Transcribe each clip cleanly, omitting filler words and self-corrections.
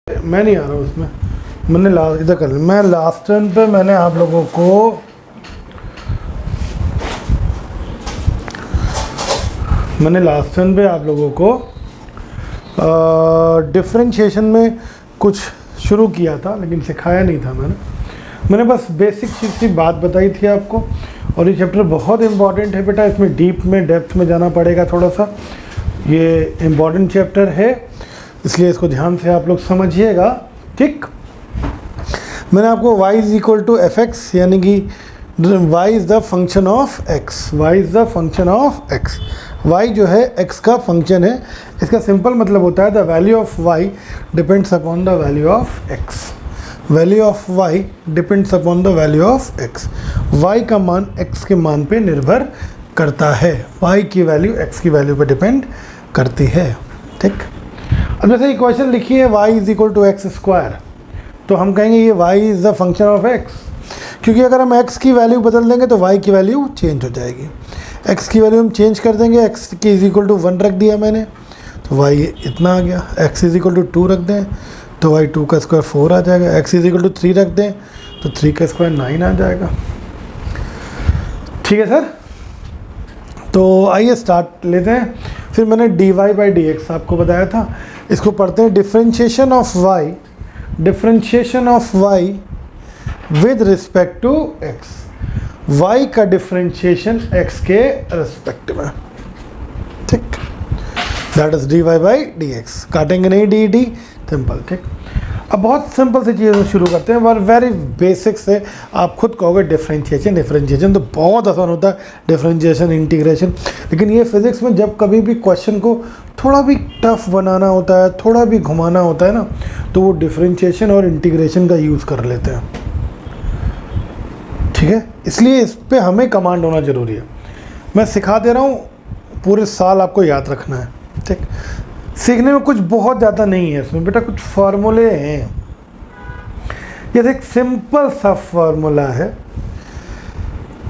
मैं नहीं आ रहा हूँ उसमें, मैंने इधर कर लिया। मैं लास्ट टर्न पे मैंने आप लोगों को डिफरेंशिएशन में कुछ शुरू किया था, लेकिन सिखाया नहीं था मैंने बस बेसिक चीज़ की बात बताई थी आपको। और ये चैप्टर बहुत इम्पॉर्टेंट है बेटा, इसमें डीप में डेप्थ में जाना पड़ेगा थोड़ा सा। ये इम्पॉर्टेंट चैप्टर है, इसलिए इसको ध्यान से आप लोग समझिएगा, ठीक। मैंने आपको y is equal to F X, यानी कि y is the function of x, y is the function of x। y जो है x का फंक्शन है। इसका सिंपल मतलब होता है the value of y depends upon the value of x। Value of y depends upon the value of x। y का मान x के मान पे निर्भर करता है, y की वैल्यू x की वैल्यू पे डिपेंड करती है, ठीक। अब जैसे इक्वेशन लिखी है y is equal to X square, तो हम कहेंगे ये y is the function of x, क्योंकि अगर हम x की वैल्यू बदल देंगे तो y की वैल्यू चेंज हो जाएगी। x की वैल्यू हम चेंज कर देंगे, x की इज इक्वल टू 1 रख दिया मैंने तो y इतना आ गया। x इज इक्वल टू 2 रख दें तो y 2 का स्क्वायर 4 आ जाएगा। x इज इक्वल टू 3 रख दें तो 3 का स्क्वायर 9 आ जाएगा, ठीक है सर। तो आइए स्टार्ट लेते हैं। फिर मैंने dy बाई डी एक्स आपको बताया था, इसको पढ़ते हैं। Differentiation of y with respect to x, y का डिफरेंशिएशन x के रिस्पेक्ट में, ठीक। That is dy by D X, काटेंगे नहीं डी, सिंपल, ठीक। अब बहुत सिंपल सी चीज़ों से शुरू करते हैं, और वेरी बेसिक से आप खुद कहोगे डिफरेंशिएशन तो बहुत आसान होता है, डिफरेंशिएशन इंटीग्रेशन। लेकिन ये फिज़िक्स में जब कभी भी क्वेश्चन को थोड़ा भी टफ बनाना होता है, थोड़ा भी घुमाना होता है ना, तो वो डिफरेंशिएशन और इंटीग्रेशन का यूज़ कर लेते हैं, ठीक है। इसलिए इस पर हमें कमांड होना ज़रूरी है। मैं सिखा दे रहा हूँ, पूरे साल आपको याद रखना है, ठीक। सीखने में कुछ बहुत ज़्यादा नहीं है इसमें बेटा, कुछ फार्मूले हैं। ये एक सिंपल सा फार्मूला है,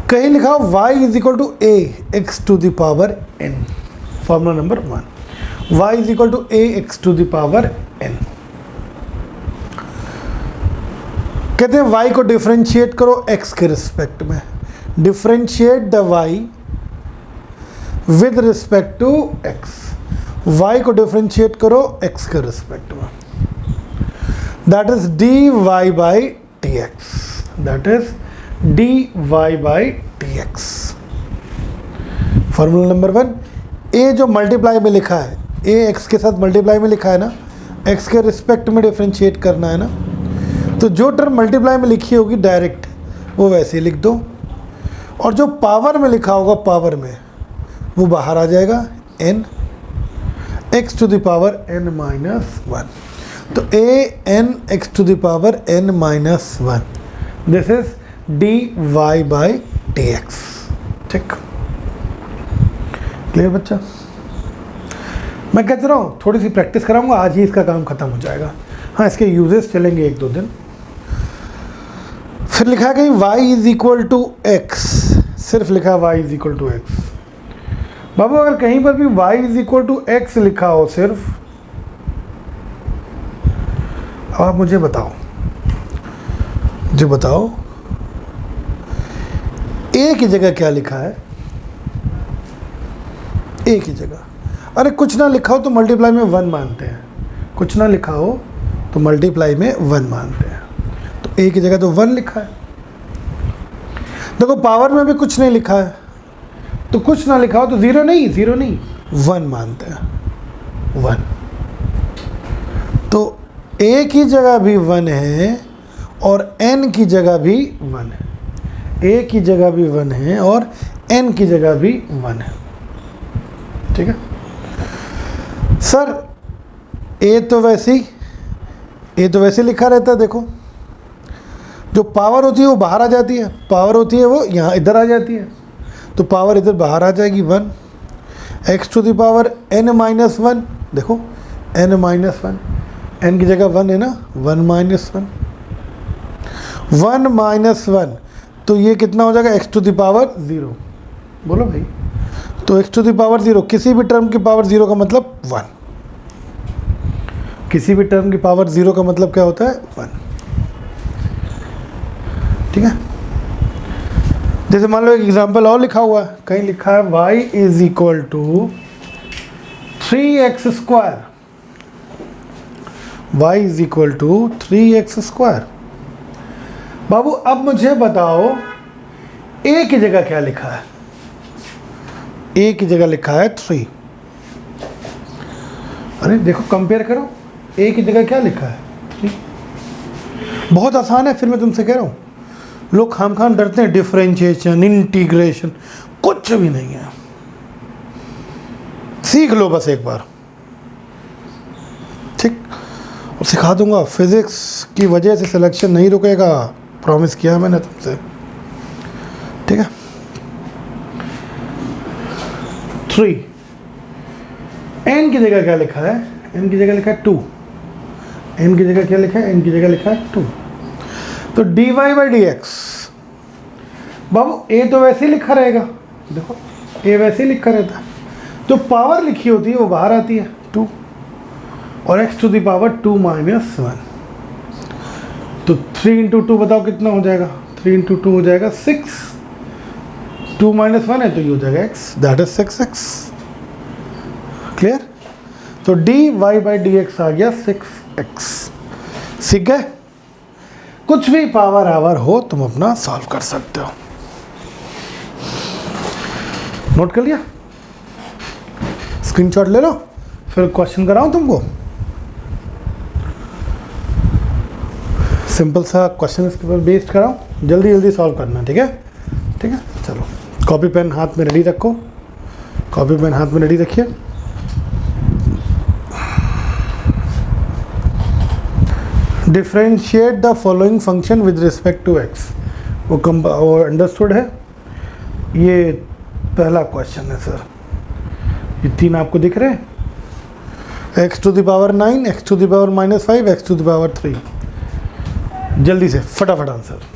कहीं लिखा हो y is equal to A X to the power n। Formula number 1, y is equal to A X to the power n। कहते हैं y को डिफरेंशिएट करो x के रिस्पेक्ट में। Differentiate the y with respect to x, y को differentiate करो x के respect में। That is dy by D X, that is dy by D X. Formula number 1, a जो मल्टीप्लाई में लिखा है, a x के साथ मल्टीप्लाई में लिखा है ना, x के रिस्पेक्ट में डिफरेंशिएट करना है ना, तो जो टर्म मल्टीप्लाई में लिखी होगी डायरेक्ट वो वैसे ही लिख दो, और जो पावर में लिखा होगा पावर में वो बाहर आ जाएगा, n x to the power n minus 1। तो a n x to the power n minus 1, this is dy by D X, ठीक। क्लियर बच्चा? मैं कहता रहा हूँ थोड़ी सी प्रैक्टिस कराऊंगा, आज ही इसका काम खत्म हो जाएगा। हाँ, इसके यूजेस चलेंगे 1-2 दिन। फिर लिखा है कहीं y is equal to x, सिर्फ लिखा है y is equal to x. बाबू अगर कहीं पर भी y is equal to x लिखा हो सिर्फ, आप मुझे बताओ a की जगह क्या लिखा है? a की जगह, अरे कुछ ना लिखा हो तो मल्टीप्लाई में 1 मानते हैं, कुछ ना लिखा हो तो मल्टीप्लाई में 1 मानते हैं। तो a की जगह तो 1 लिखा है। देखो पावर में भी कुछ नहीं लिखा है, तो कुछ ना लिखा हो तो 0 नहीं 1 मानते हैं, 1। तो a की जगह भी 1 है और n की जगह भी 1 है, a की जगह भी 1 है और n की जगह भी 1 है, ठीक है सर। a तो वैसे ही लिखा रहता है। देखो जो पावर होती है वो बाहर आ जाती है, पावर होती है वो यहाँ इधर आ जाती है, तो पावर इधर बाहर आ जाएगी 1। x to the power n minus 1, देखो n माइनस 1, n की जगह 1 है ना, 1 माइनस 1, 1 माइनस 1, तो ये कितना हो जाएगा x टू द पावर 0। बोलो भाई, तो x टू द पावर 0, किसी भी टर्म की पावर 0 का मतलब 1। किसी भी टर्म की पावर 0 का मतलब क्या होता है 1, ठीक है। जैसे मान लो एक एग्जांपल और लिखा हुआ है, कहीं लिखा है y is equal to 3x square, y is equal to 3x square. बाबू अब मुझे बताओ a की जगह क्या लिखा है, a की जगह लिखा है 3। अरे देखो कंपेयर करो, a की जगह क्या लिखा है 3। बहुत आसान है, फिर मैं तुमसे कह रहा हूँ, लोग खाम डरते हैं, डिफरेंशिएशन इंटीग्रेशन कुछ भी नहीं है, सीख लो बस एक बार, ठीक। और सिखा दूंगा, फिजिक्स की वजह से सिलेक्शन नहीं रुकेगा, प्रॉमिस किया मैंने तुमसे, ठीक है। 3 n की जगह क्या लिखा है, n की जगह लिखा है 2, n की जगह क्या लिखा है, n की जगह लिखा है 2। तो dy by D x, Babu a तो वैसे ही लिखा रहेगा, देखो a वैसे ही लिखा रहता है, जो पावर लिखी होती है वो बाहर आती है 2, और x to the power 2 minus 1। तो 3 इंटू 2 बताओ कितना हो जाएगा, 3 इंटू 2 हो जाएगा 6, 2 माइनस 1 है तो ये हो जाएगा x, that is 6x। Clear. तो dy बाई डी एक्स आ गया 6x। सीख गए, कुछ भी पावर आवर हो तुम अपना सॉल्व कर सकते हो। नोट कर लिया, स्क्रीनशॉट ले लो, फिर क्वेश्चन कराऊं तुमको। सिंपल सा क्वेश्चन इसके ऊपर बेस्ड कराऊं, जल्दी जल्दी सॉल्व करना, ठीक है, ठीक है। चलो कॉपी पेन हाथ में रेडी रखो, कॉपी पेन हाथ में रेडी रखिए। Differentiate the following function with respect to x, वो अंडरस्टूड है। ये पहला क्वेश्चन है सर, ये 3 आपको दिख रहे हैं, x to the power 9, x to the power -5, x to the power 3। जल्दी से फटाफट answer.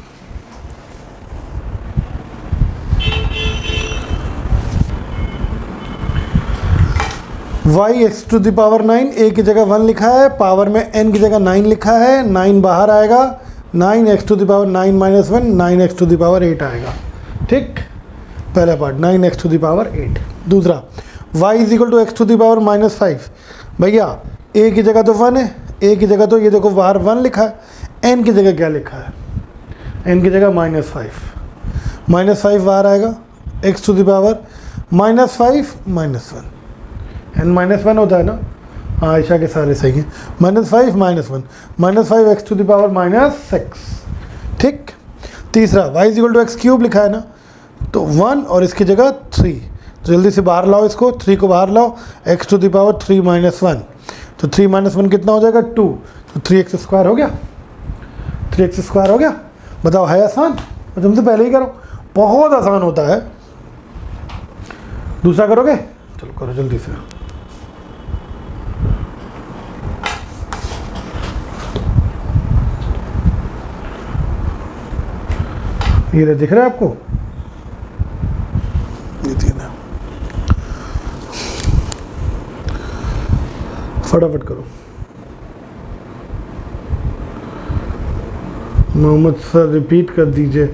y x to the power 9, a की जगह 1 लिखा है, पावर में n की जगह 9 लिखा है, 9 बाहर आएगा, 9 x to the power 9 minus 1, 9 x to the power 8 आएगा, ठीक। पहला part 9 x to the power 8। दूसरा y is equal to x to the power -5, भैया a की जगह तो 1 है, a की जगह तो ये देखो बाहर 1 लिखा है, n की जगह क्या लिखा है, n की जगह -5, -5 बाहर आएगा, x to the power -5 -1, n -1 होता है ना, हाँ आयशा के सारे सही हैं, -5 -1, -5 x टू द पावर -6, ठीक। तीसरा y is equal to x cube लिखा है ना, तो 1 और इसकी जगह 3, तो जल्दी से बाहर लाओ इसको, 3 को बाहर लाओ, x टू द पावर 3 -1, तो 3 -1 कितना हो जाएगा 2, तो 3x स्क्वायर हो गया, 3x स्क्वायर हो गया। बताओ है आसान, मैं तुमसे पहले ही करो, बहुत आसान होता है। दूसरा करोगे, चलो करो जल्दी से। ये दिख रहा है आपको, ये 3 है, फटाफट करो। मोहम्मद सर रिपीट कर दीजिए।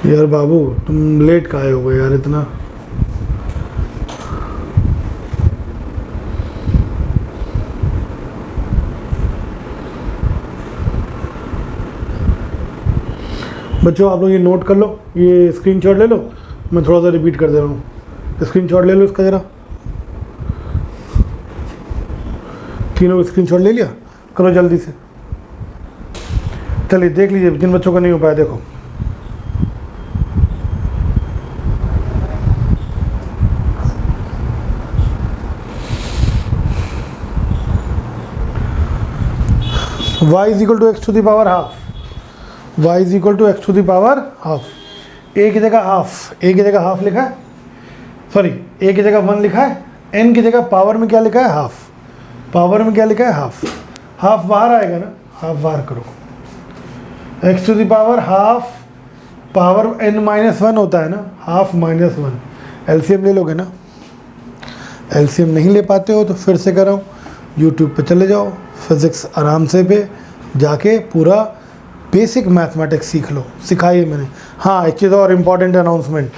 यार बाबू तुम लेट का आए हो यार इतना, बच्चों आप लोग ये नोट कर लो, ये स्क्रीनशॉट ले लो, मैं थोड़ा सा रिपीट कर दे रहा हूँ। स्क्रीनशॉट ले लो इसका ज़रा, तीनों स्क्रीनशॉट ले लिया, करो जल्दी से। चलिए देख लीजिए, जिन बच्चों का नहीं हो पाया देखो। y is equal to x to the power half, y is equal to x to the power half, a की जगह हाफ, a की जगह हाफ लिखा है, सॉरी a की जगह 1 लिखा है, n की जगह पावर में क्या लिखा है हाफ, पावर में क्या लिखा है हाफ, हाफ बाहर आएगा ना, हाफ बाहर करो, x to the power half, power n -1 होता है ना, हाफ -1, एलसीएम ले लोगे ना, एलसीएम नहीं ले पाते हो तो फिर से कर रहा हूँ, यूट्यूब पे चले जाओ, फिज़िक्स आराम से पे जाके पूरा बेसिक मैथमेटिक्स सीख लो, सिखाई है मैंने। हाँ, एक चीज़ और इम्पॉर्टेंट अनाउंसमेंट,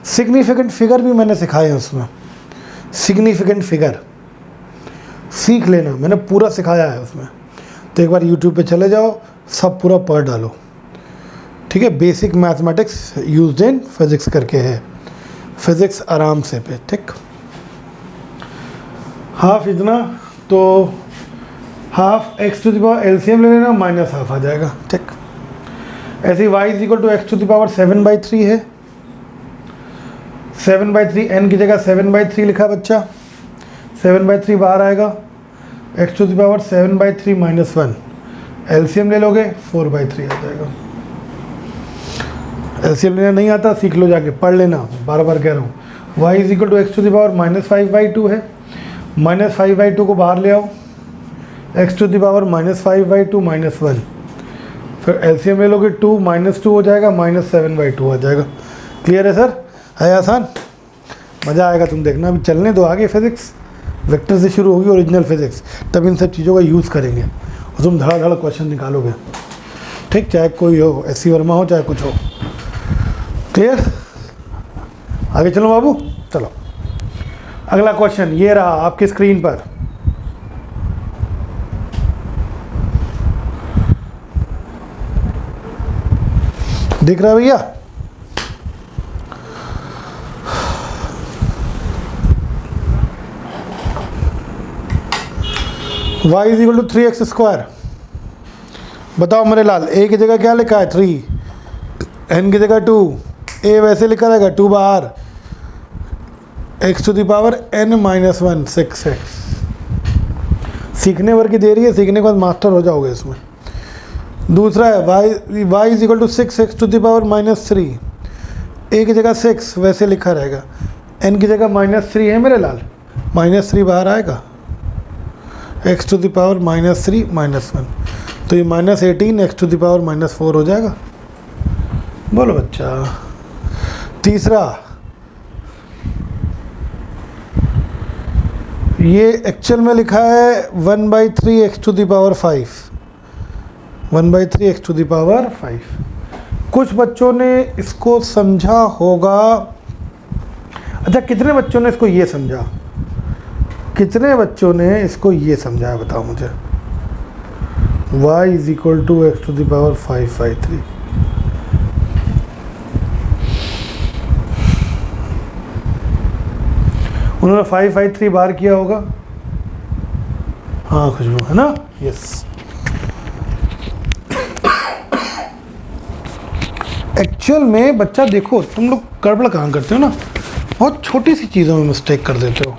सिग्निफिकेंट फिगर भी मैंने सिखाए हैं उसमें। सिग्निफिकेंट फिगर सीख लेना, मैंने पूरा सिखाया है उसमें। तो एक बार यूट्यूब पे चले जाओ, सब पूरा पढ़ डालो, ठीक है। Basic mathematics used in physics करके है, फिज़िक्स आराम से पे, ठीक। हाफ इतना, तो half x to the power LCM ले लेना, माइनस हाफ आ जाएगा, ठीक। ऐसे ही y is equal to x to the power 7/3 है। 7/3 एन की जगह 7/3 लिखा बच्चा, 7/3 बाहर आएगा, x to the power 7/3 - 1, LCM ले लोगे 4/3 आ जाएगा। एलसीएम लेना नहीं आता, सीख लो जाके, पढ़ लेना, बार बार कह रहा हूँ। Y is equal to x to the power -5/2 है, -5/2 को बाहर ले आओ, एक्स टू द पावर -5/2 - 1, फिर एलसीएम ले लोगे 2 - 2 हो जाएगा, -7/2 आ जाएगा। क्लियर है सर? है आसान, मज़ा आएगा, तुम देखना। अभी चलने दो आगे, फिज़िक्स वेक्टर से शुरू होगी, ओरिजिनल फिज़िक्स, तब इन सब चीज़ों का यूज़ करेंगे और तुम धड़ाधड़ क्वेश्चन निकालोगे, ठीक। चाहे कोई हो, एस.सी. वर्मा हो, चाहे कुछ हो। क्लियर? आगे चलो बाबू, चलो अगला क्वेश्चन ये रहा आपकी स्क्रीन पर। दिख रहा है भैया? y is equal to 3x²। बताओ मेरे लाल, a की जगह क्या लिखा है 3, n की जगह 2, a वैसे लिखा रहेगा 2 बाहर, x to the power n - 1 6x। सीखने भर की देरी है, सीखने के बाद मास्टर हो जाओगे इसमें। दूसरा है y is equal to 6x to the power -3, a की जगह 6 वैसे लिखा रहेगा, n की जगह -3 है मेरे लाल, -3 बाहर आएगा, x टू द पावर -3 - 1, तो ये -18 x टू द पावर -4 हो जाएगा। बोलो बच्चा। तीसरा, ये एक्चुअल में लिखा है 1/3 x to the power 5, 1/3 x to the power 5। कुछ बच्चों ने इसको समझा होगा। अच्छा, कितने बच्चों ने इसको ये समझा? कितने बच्चों ने इसको ये समझा है, बताओ मुझे। y is equal to x to the power 5/3। उन्होंने 5/3 बार किया होगा। हाँ खुशबू, है ना? यस। एक्चुअल में बच्चा देखो, तुम लोग गड़बड़ कहाँ करते हो ना, बहुत छोटी सी चीज़ों में मिस्टेक कर देते हो।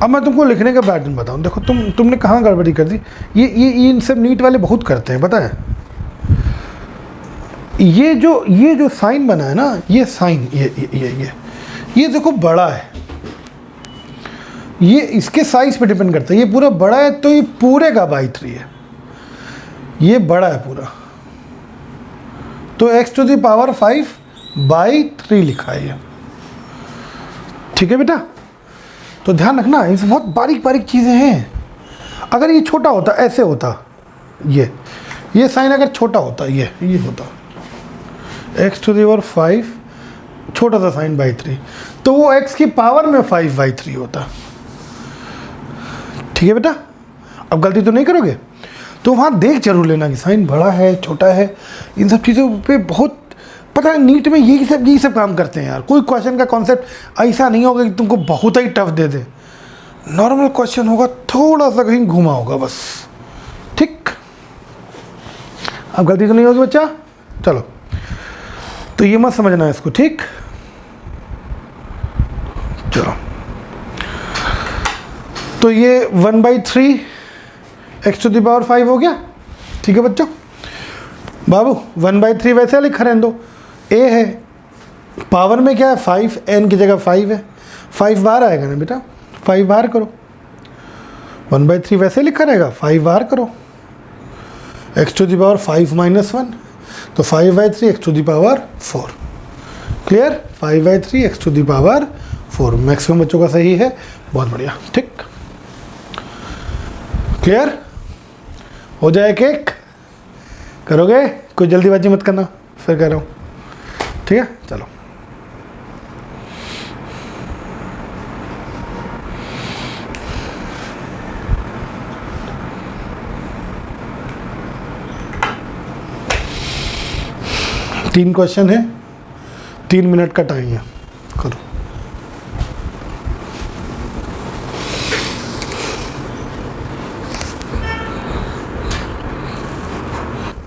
अब मैं तुमको लिखने का पैटर्न बताऊं, देखो तुमने कहाँ गड़बड़ी कर दी। ये इन सब नीट वाले बहुत करते हैं, पता है। ये जो साइन बना है ना, ये साइन, ये देखो बड़ा है, ये इसके साइज पे डिपेंड करता है। ये पूरा बड़ा है तो ये पूरे का /3 है, ये बड़ा है पूरा, तो x टू द पावर 5/3 लिखा है ये, ठीक है बेटा। तो ध्यान रखना, इसमें बहुत बारीक बारीक चीज़ें हैं। अगर ये छोटा होता, ऐसे होता, ये साइन अगर छोटा होता, ये होता x टू द पावर 5, छोटा सा साइन /3, तो वो x की पावर में 5/3 होता, ठीक है बेटा। अब गलती तो नहीं करोगे, तो वहाँ देख जरूर लेना कि साइन बड़ा है छोटा है, इन सब चीज़ों पे बहुत पता है। नीट में यही सब काम करते हैं यार। कोई क्वेश्चन का कॉन्सेप्ट ऐसा नहीं होगा कि तुमको बहुत ही tough they they, normal question होगा, थोड़ा सा कहीं घुमा होगा बस, ठीक। अब गलती तो नहीं होगी बच्चा, चलो। तो ये मत समझना है इसको, ठीक। चलो, तो ये 1/3 x टू द पावर 5 हो गया, ठीक है बच्चों। बाबू 1/3 वैसे लिखा रहने दो, a है, पावर में क्या है 5, n की जगह 5 है, 5 बाहर आएगा ना बेटा, 5 बाहर करो, 1/3 वैसे लिखा रहेगा, 5 बाहर करो, x टू द पावर 5 - 1, तो 5/3 x to the power 4। Clear? 5/3 x to the power 4 maximum बच्चों का सही है, बहुत बढ़िया, ठीक। क्लियर हो जाए केक? करोगे? कोई जल्दीबाजी मत करना, फिर कह रहा हूँ, ठीक है? चलो तीन क्वेश्चन है, 3 मिनट का टाइम है, करो।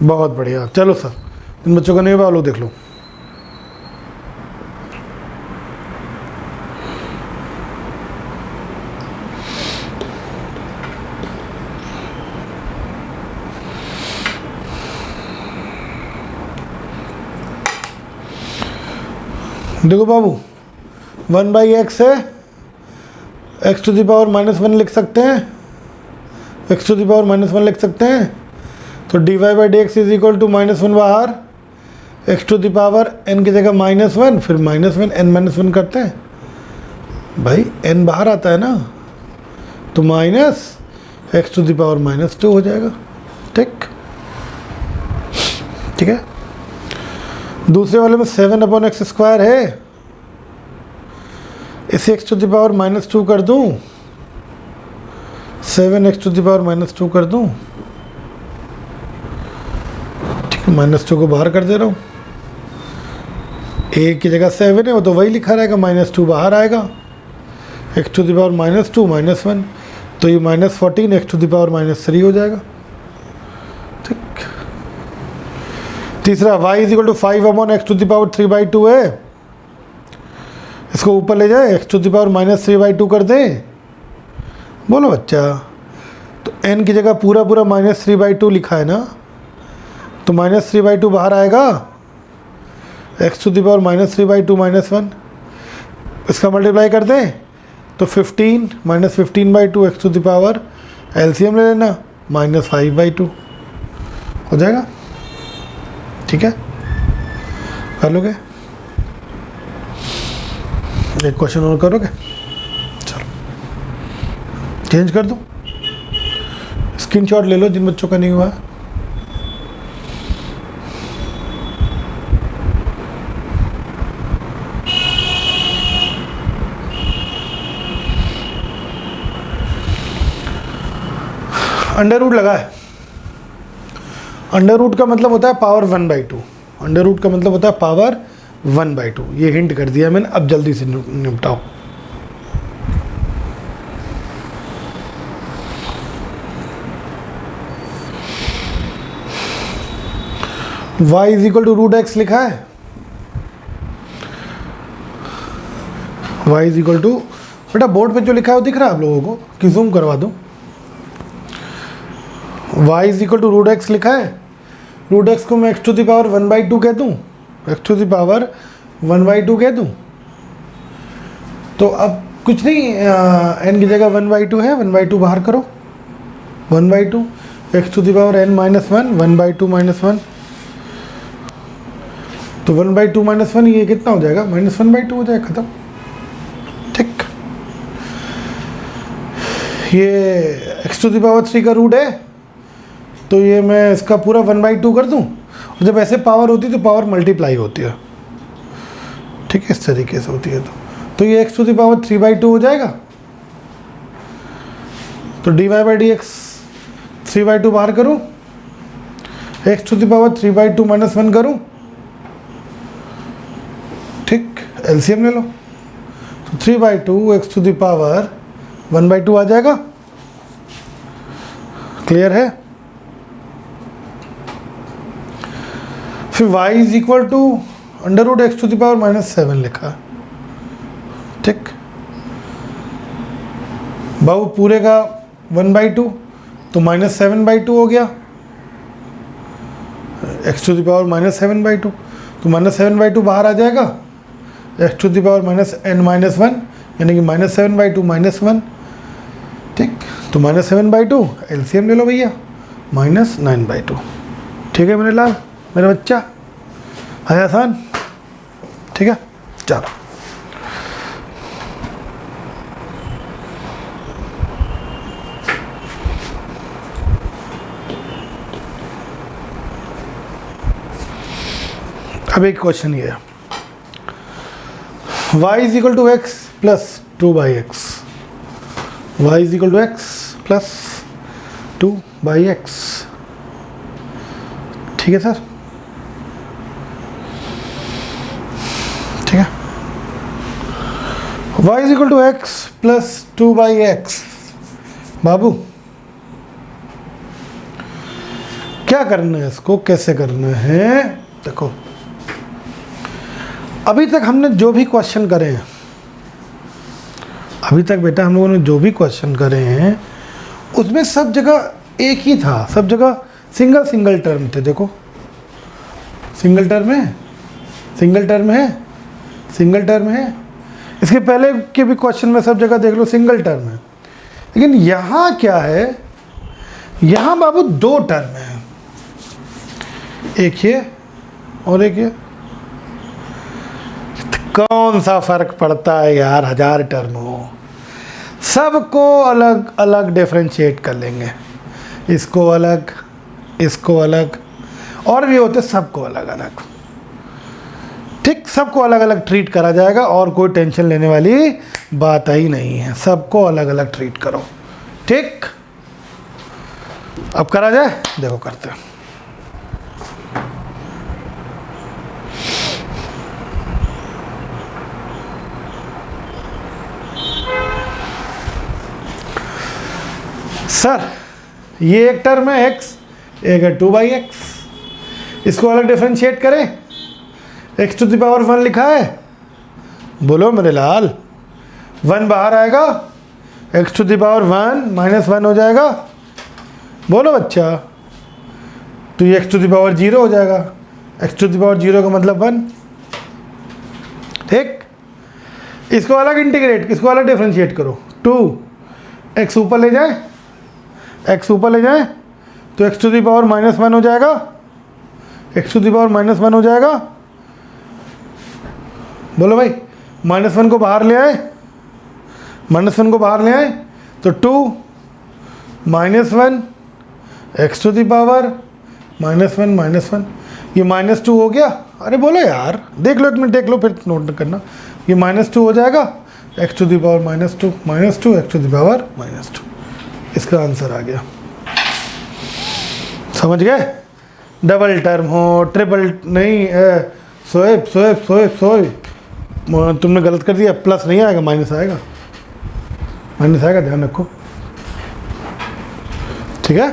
बहुत बढ़िया, चलो सर, इन बच्चों का नहीं हुआ, लो देख लो। देखो बाबू, 1/x है, x टू द पावर -1 लिख सकते हैं, x टू द पावर -1 लिख सकते हैं। तो dy/dx इज इक्वल टू -1 बाहर, x to the power n की जगह -1, फिर -1 n-1 करते हैं भाई, n बाहर आता है ना, तो -x टू द पावर -2 हो जाएगा। ठीक है। दूसरे वाले में 7/x² है, इसे x टू द पावर -2 कर दूं, 7x टू द पावर -2 कर दूं, ठीक है, -2 को बाहर कर दे रहा हूँ, a की जगह 7 है, वो तो वही लिखा रहेगा, -2 बाहर आएगा, x टू द पावर -2 -1, तो ये -14 x टू द पावर -3 हो जाएगा। ठीक। तीसरा y is equal to 5/x to the power 3/2 है, इसको ऊपर ले जाए, x टू द पावर -3/2 कर दें, बोलो बच्चा। तो n की जगह पूरा -3/2 लिखा है ना, तो -3/2 बाहर आएगा, x टू द पावर -3/2 -1, इसका मल्टीप्लाई कर दें तो 15 -15/2 x to the power, LCM ले लेना, -5/2 हो जाएगा। ठीक है, कर लोगे? एक क्वेश्चन और करोगे? चलो चेंज कर दो, स्क्रीनशॉट ले लो जिन बच्चों का नहीं हुआ है। अंडर रूट लगा है, अंडर रूट का मतलब होता है पावर 1/2, अंडर रूट का मतलब होता है पावर 1/2, ये हिंट कर दिया मैंने, अब जल्दी से निपटाओ। y is equal to √x लिखा है, y इज इक्वल टू, बेटा बोर्ड पे जो लिखा है वो दिख रहा है आप लोगों को कि जूम करवा दूं? y is equal to √x लिखा है, √x को मैं x टू द पावर 1/2 कह दूं, x टू द पावर 1/2 कह दूं, तो अब कुछ नहीं, n की जगह 1/2 है, 1/2 बाहर करो, 1/2 x to the power n-1, 1/2 -1, तो 1/2 -1 ये कितना हो जाएगा? -1/2 हो जाएगा, खत्म। ठीक, ये x टू द पावर 3 का रूट है, तो ये मैं इसका पूरा 1/2 कर दूं, और जब ऐसे पावर होती है तो पावर मल्टीप्लाई होती है, ठीक है, इस तरीके से होती है, तो ये x टू द पावर 3/2 हो जाएगा, तो dy/dx 3/2 बाहर करूं, x टू द पावर 3/2 -1 करूं, ठीक, एलसीएम ले लो, तो 3/2 x टू द पावर 1/2 आ जाएगा। क्लियर है? फिर y is equal to √x to the power -7 लिखा, ठीक, बाबू पूरे का 1/2, तो -7/2 हो गया, x टू द पावर -7/2, तो -7/2 बाहर आ जाएगा, x to the power -n-1, यानी कि -7/2 -1, ठीक, तो -7/2 एलसीएम ले लो भैया, -9/2। ठीक है मेरे लाल, मेरा बच्चा, है आसान, ठीक है, चलो। अब एक क्वेश्चन ये है, y is equal to x plus 2/x, y is equal to x plus 2/x, ठीक है सर, ठीक है। y is equal to x plus 2/x, बाबू क्या करना है, इसको कैसे करना है? देखो अभी तक हमने जो भी क्वेश्चन करे हैं, अभी तक बेटा हम लोगों ने जो भी क्वेश्चन करे हैं उसमें सब जगह एक ही था, सब जगह सिंगल सिंगल टर्म थे। देखो सिंगल टर्म है, सिंगल टर्म है, सिंगल टर्म है। इसके पहले के भी क्वेश्चन में सब जगह देख लो सिंगल टर्म है, लेकिन यहाँ क्या है, यहाँ बाबू दो टर्म है, एक ये और एक ये। कौन सा फर्क पड़ता है यार, 1000 टर्म हो, सबको अलग अलग डिफरेंशिएट कर लेंगे, इसको अलग, इसको अलग, और भी होते सबको अलग अलग, ठीक, सबको अलग अलग ट्रीट करा जाएगा और कोई टेंशन लेने वाली बात ही नहीं है, सबको अलग अलग ट्रीट करो, ठीक। अब करा जाए, देखो करते हैं। सर ये एक टर्म है x, एक है 2/x, इसको अलग डिफरेंशिएट करें, x टू द पावर 1 लिखा है, बोलो मेरे लाल, 1 बाहर आएगा, x to the power 1 minus 1 हो जाएगा, बोलो बच्चा, तो ये x टू द पावर 0 हो जाएगा, x टू द पावर 0 का मतलब 1, ठीक। इसको अलग इंटीग्रेट, इसको अलग डिफरेंशिएट करो, 2x ऊपर ले जाए, x ऊपर ले जाए तो x टू दी पावर -1 हो जाएगा, x टू दी पावर -1 हो जाएगा, बोलो भाई, -1 को बाहर ले आए, -1 को बाहर ले आए तो 2 -1 x टू दी पावर -1, ये -2 हो गया। अरे बोलो यार, देख लो एक मिनट, देख लो फिर नोट करना, ये -2 हो जाएगा, x to the power -2 x to the power -2, इसका आंसर आ गया, समझ गए? डबल टर्म हो, ट्रिपल नहीं, सोएब सोएब सोएब सोएब, तुमने गलत कर दिया, प्लस नहीं आएगा, माइनस आएगा, माइनस आएगा, ध्यान रखो, ठीक है।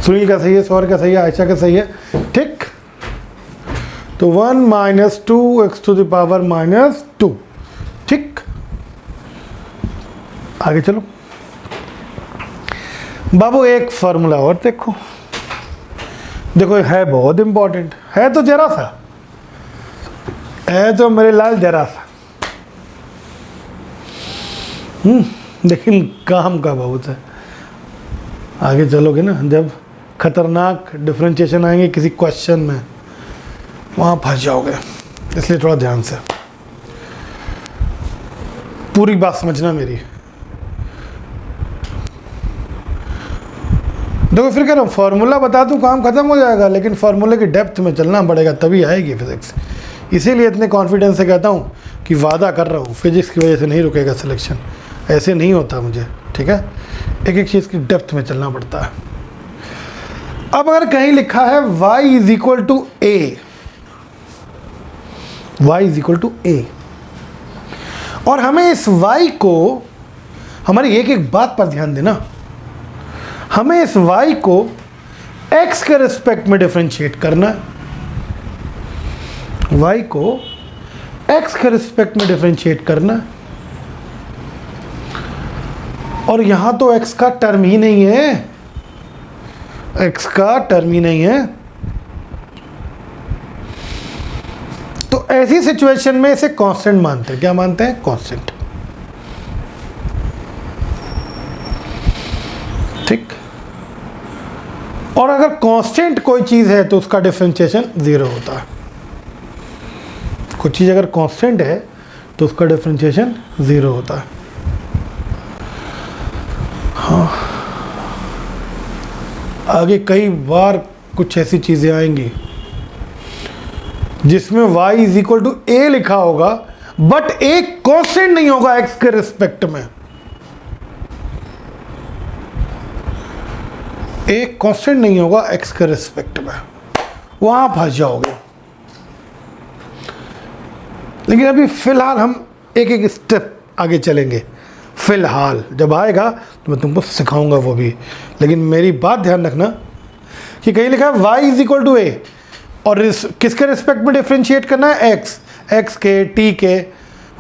सुनील का सही है, सौर का सही है, आयशा का सही है, ठीक। तो 1 - 2 x टू द पावर -2, ठीक। आगे चलो बाबू, एक फार्मूला और देखो, देखो है बहुत इंपॉर्टेंट है, तो जरा सा है, तो मेरे लाल जरा सा, लेकिन काम का बहुत है। आगे चलोगे ना, जब खतरनाक डिफरेंशिएशन आएंगे किसी क्वेश्चन में, वहाँ फंस जाओगे, इसलिए थोड़ा ध्यान से पूरी बात समझना मेरी। देखो फिर कह रहा हूँ, फार्मूला बता दूँ काम खत्म हो जाएगा, लेकिन फार्मूले की डेप्थ में चलना पड़ेगा, तभी आएगी फिजिक्स। इसीलिए इतने कॉन्फिडेंस से कहता हूँ कि वादा कर रहा हूँ, फिजिक्स की वजह से नहीं रुकेगा सिलेक्शन, ऐसे नहीं होता मुझे, ठीक है। एक एक चीज़ की डेप्थ में चलना पड़ता है। अब अगर कहीं लिखा है y is equal to A, y is equal to A, और हमें इस y को, हमारी एक एक बात पर ध्यान देना, हमें इस y को x के रिस्पेक्ट में डिफरेंशिएट करना है, y को x के रिस्पेक्ट में डिफरेंशिएट करना है, और यहां तो x का टर्म ही नहीं है, x का टर्म ही नहीं है, तो ऐसी सिचुएशन में इसे कांस्टेंट मानते हैं। क्या मानते हैं? कांस्टेंट, ठीक। और अगर कांस्टेंट कोई चीज़ है तो उसका डिफरेंशिएशन 0 होता है। कोई चीज़ अगर कांस्टेंट है तो उसका डिफरेंशिएशन 0 होता है। हाँ, आगे कई बार कुछ ऐसी चीज़ें आएंगी जिसमें y इज इक्वल टू ए लिखा होगा, बट ए कांस्टेंट नहीं होगा x के रिस्पेक्ट में। ए कांस्टेंट नहीं होगा x के रिस्पेक्ट में, वहां फंस जाओगे। लेकिन अभी फिलहाल हम एक एक स्टेप आगे चलेंगे। फिलहाल जब आएगा तो मैं तुमको सिखाऊंगा वो भी। लेकिन मेरी बात ध्यान रखना कि कहीं लिखा है y is equal to A, और किसके रिस्पेक्ट में डिफ्रेंशिएट करना है? x के, t के,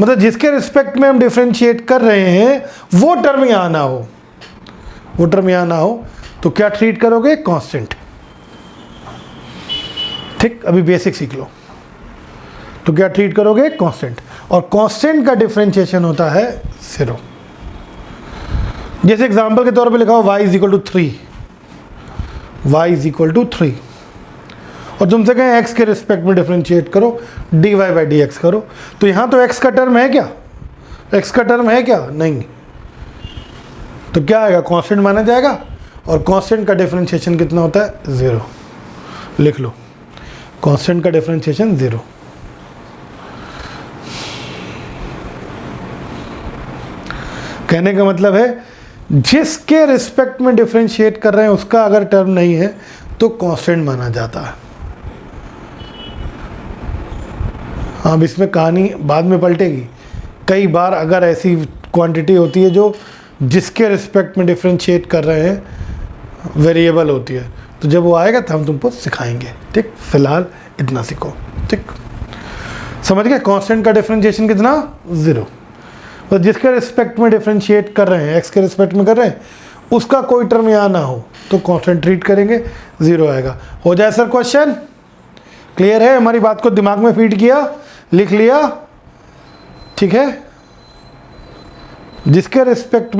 मतलब जिसके रिस्पेक्ट में हम डिफ्रेंशिएट कर रहे हैं वो टर्म यहाँ ना हो, वो टर्म यहाँ ना हो तो क्या ट्रीट करोगे? कांस्टेंट। ठीक, अभी बेसिक सीख लो। तो क्या ट्रीट करोगे? कांस्टेंट। और कांस्टेंट का डिफरेंशिएशन होता है 0। जैसे एग्जांपल के तौर पे लिखा हो y is equal to 3, y is equal to 3, और तुमसे कहें x के रिस्पेक्ट में डिफरेंशिएट करो, dy बाई डी एक्स करो, तो यहाँ तो x का टर्म है क्या? x का टर्म है क्या? नहीं। तो क्या आएगा? कांस्टेंट माना जाएगा। और कांस्टेंट का डिफरेंशिएशन कितना होता है? 0। लिख लो, कांस्टेंट का डिफरेंशिएशन 0। कहने का मतलब है जिसके रिस्पेक्ट में डिफरेंशिएट कर रहे हैं उसका अगर टर्म नहीं है तो कांस्टेंट माना जाता है। अब इसमें कहानी बाद में पलटेगी। कई बार अगर ऐसी क्वांटिटी होती है जो जिसके रिस्पेक्ट में डिफरेंशिएट कर रहे हैं वेरिएबल होती है, तो जब वो आएगा तो हम तुमको सिखाएंगे। ठीक, फिलहाल इतना सीखो। ठीक, समझ गए? कांस्टेंट का डिफरेंशिएशन कितना? 0। तो जिसके रिस्पेक्ट में डिफरेंशिएट कर रहे हैं, x के रिस्पेक्ट में कर रहे हैं, उसका कोई टर्म यहाँ ना हो तो कांस्टेंट ट्रीट करेंगे, 0 आएगा। हो जाए सर क्वेश्चन? क्लियर है? हमारी बात को दिमाग में फीड किया, लिख लिया? ठीक है। जिसके रिस्पेक्ट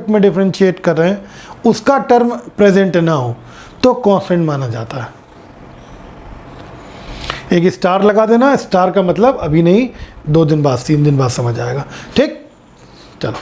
में डिफरेंशिएट कर रहे हैं उसका टर्म प्रेजेंट ना हो तो कांस्टेंट माना जाता है। एक स्टार लगा देना, स्टार का मतलब अभी नहीं, 2 दिन बाद, 3 दिन बाद समझ आएगा। ठीक, चलो।